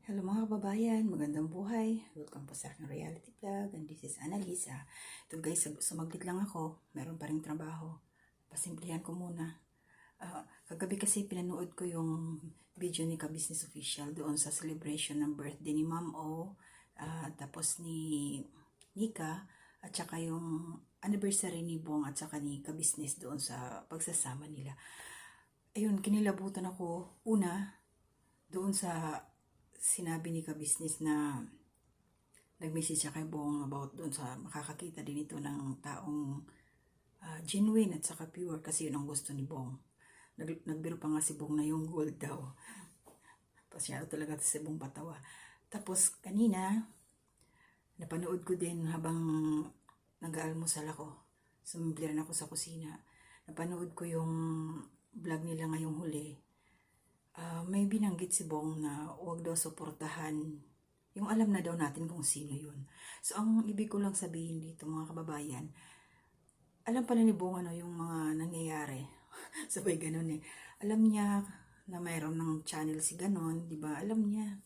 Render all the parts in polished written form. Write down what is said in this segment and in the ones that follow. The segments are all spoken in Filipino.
Hello mga kababayan, magandang buhay. Welcome po sa aking reality vlog and this is Annalisa. Ito guys, sumaglit lang ako. Meron pa ring trabaho. Pasimplihan ko muna. Kagabi kasi pinanood ko yung video ni Ka-Business Official doon sa celebration ng birthday ni Ma'am O, tapos ni Nika, at saka yung anniversary ni Bong at saka ni Ka-Business doon sa pagsasama nila. Ayun, kinilabutan ako una doon sa sinabi ni Ka-Business na nag-message siya kay Bong about doon sa makakakita din ito ng taong genuine at saka pure kasi yun ang gusto ni Bong. Nagbiro pa nga si Bong na yung gold daw. Pasyado talaga si Bong patawa. Tapos kanina, napanood ko din habang nag-aalmusal ako. Sumimpliran ako sa kusina. Napanood ko yung vlog nila ngayong huli. May binanggit si Bong na huwag daw suportahan yung alam na daw natin kung sino yun. So, ang ibig ko lang sabihin dito mga kababayan, alam pala ni Bong yung mga nangyayari. Sabay ganun eh. Alam niya na mayroon ng channel si ganon, di ba? Alam niya,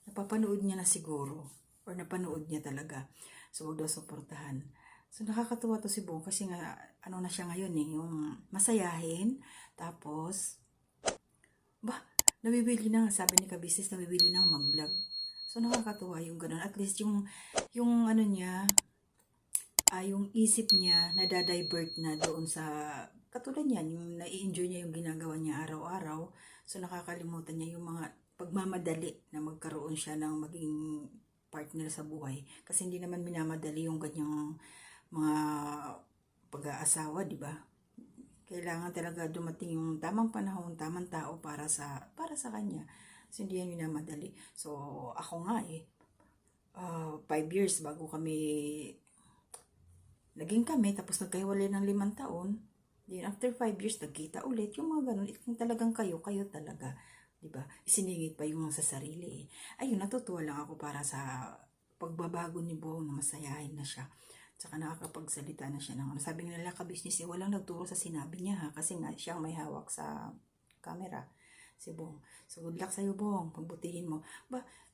napapanood niya na siguro or napanood niya talaga. So, huwag daw suportahan. So, nakakatuwa to si Bong kasi nga, ano na siya ngayon eh, yung masayahin, tapos, nabibili na, sabi ni Ka-Business, nabibili na mag-vlog. So, nakakatuwa yung ganun. At least yung ano niya, yung isip niya, nadadivert na doon sa, katulad niyan, yung nai-enjoy niya yung ginagawa niya araw-araw. So, nakakalimutan niya yung mga pagmamadali na magkaroon siya ng maging partner sa buhay. Kasi hindi naman minamadali yung ganyang mga pag-aasawa, di ba? Kailangan talaga dumating yung tamang panahon, tamang tao para sa kanya. So, hindi yan minamadali. So, ako nga 5 years bago naging kami, tapos nagkahiwalay ng 5 taon. Then, after 5 years, nagkita ulit. Yung mga ganun, kung talagang kayo talaga. Diba? Isiningit pa yung sa sarili eh. Ayun, natutuwa lang ako para sa pagbabago ni Bong na masayahin na siya. Tsaka nakakapagsalita na siya ng sabi nila Ka-Business walang nagturo sa sinabi niya ha, kasi nga siyang may hawak sa camera, si Bong. So good luck sa'yo Bong, pagbutihin mo.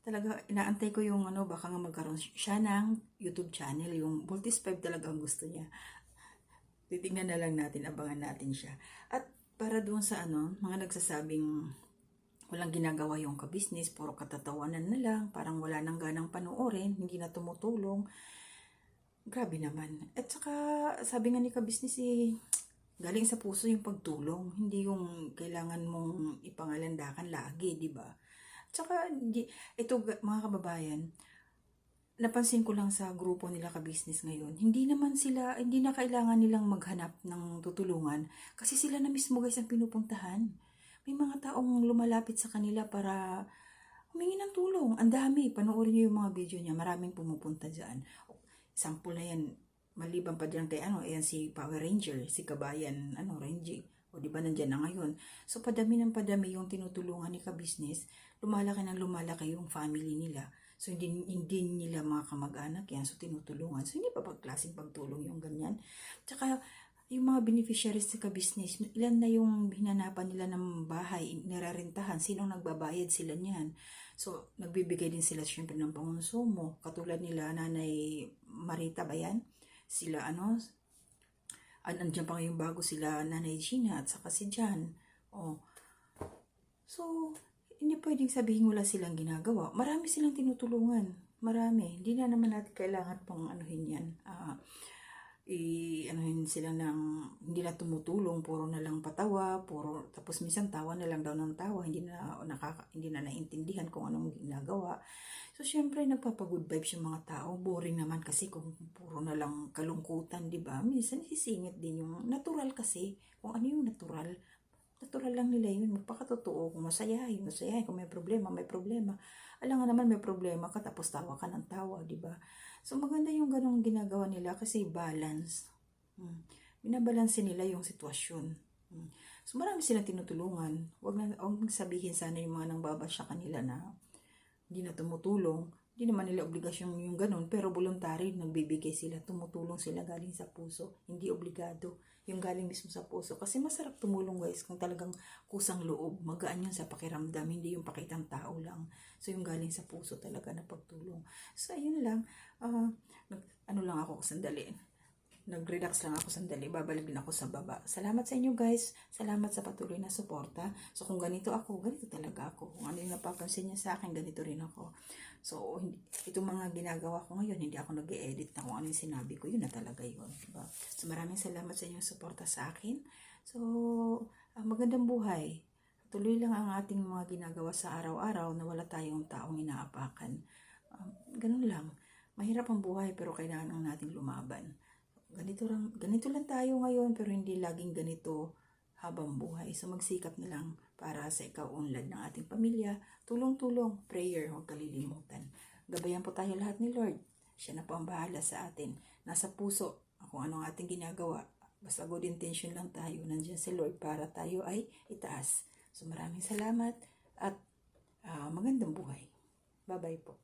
Talaga inaantay ko yung baka nga magkaroon siya ng YouTube channel, yung Voltis 5 talaga ang gusto niya. Titingnan na lang natin, abangan natin siya. At para doon sa mga nagsasabing walang ginagawa yung Ka-Business, puro katatawanan na lang, parang wala nang ganang panoorin, hindi na tumutulong. Grabe naman. At saka, sabi nga ni Ka-Business galing sa puso yung pagtulong. Hindi yung kailangan mong ipangalandakan lagi, di ba? At saka, ito mga kababayan, napansin ko lang sa grupo nila Ka-Business ngayon, hindi na kailangan nilang maghanap ng tutulungan kasi sila na mismo guys ang pinupuntahan. May mga taong lumalapit sa kanila para humingi ng tulong. Ang dami, panoorin niyo yung mga video niya, maraming pumupunta dyan. Sample na yan, maliban pa dyan kay ayan si Power Ranger, si Kabayan, Renji. O di ba nandyan na ngayon. So padami ng padami yung tinutulungan ni Ka-Business, lumalaki ng lumalaki yung family nila. So hindi nila mga kamag-anak yan, so tinutulungan. So hindi pa pagklaseng pagtulong yung ganyan. Tsaka yung mga beneficiaries sa Ka-Business, ilan na yung hinanapan nila ng bahay, nirarentahan, sinong nagbabayad sila niyan. So, nagbibigay din sila syempre ng pangonsumo. Katulad nila, Nanay Marita ba yan? Sila andiyan pa ngayong bago sila, Nanay Gina at saka si Jan. So, hindi pwedeng sabihin wala silang ginagawa. Marami silang tinutulungan. Marami. Hindi na naman natin kailangan pang anuhin yan. Sila ng hindi na tumutulong, puro na lang patawa, tapos minsan tawa na lang daw ng tawa, hindi na naiintindihan kung anong ginagawa. So syempre nagpapa-good vibes yung mga tao, boring naman kasi kung puro na lang kalungkutan, di ba? Minsan isisingit din yung natural kasi, kung ano yung natural lang nila yun, magpakatotoo, kung masayahin, kung may problema. Alam nga naman may problema ka, tapos tawa ka ng tawa, di ba? So, maganda yung ganong ginagawa nila kasi balance. Binabalanse nila yung sitwasyon. So, marami silang tinutulungan. Huwag sabihin sana yung mga nang babasya kanila na hindi na tumutulong. Hindi naman nila obligasyon yung ganun, pero voluntary, nagbibigay sila, tumutulong sila galing sa puso, hindi obligado. Yung galing mismo sa puso. Kasi masarap tumulong guys kung talagang kusang loob. Magaan yun sa pakiramdam, hindi yung pakitang tao lang. So yung galing sa puso talaga na pagtulong. So ayun lang, ano lang ako sandali. Nag-relax lang ako sandali, babalik din ako sa baba. Salamat sa inyo guys. Salamat sa patuloy na suporta. So kung ganito ako, ganito talaga ako. Kung ano yung napapansin niya sa akin, ganito rin ako. So itong mga ginagawa ko ngayon, hindi ako nag-e-edit na kung ano yung sinabi ko, yun na talaga yun. Diba? So maraming salamat sa inyong suporta sa akin. So magandang buhay. Tuloy lang ang ating mga ginagawa sa araw-araw na wala tayong taong inaapakan. Ganun lang. Mahirap ang buhay pero kailangan lang nating lumaban. Ganito lang tayo ngayon pero hindi laging ganito habang buhay. So magsikap na lang para sa ikaunlad ng ating pamilya. Tulong-tulong, prayer, huwag kalilimutan. Gabayan po tayo lahat ni Lord. Siya na po ang bahala sa atin. Nasa puso kung anong ating ginagawa. Basta good intention lang tayo. Nandiyan si Lord para tayo ay itaas. So maraming salamat at magandang buhay. Bye-bye po.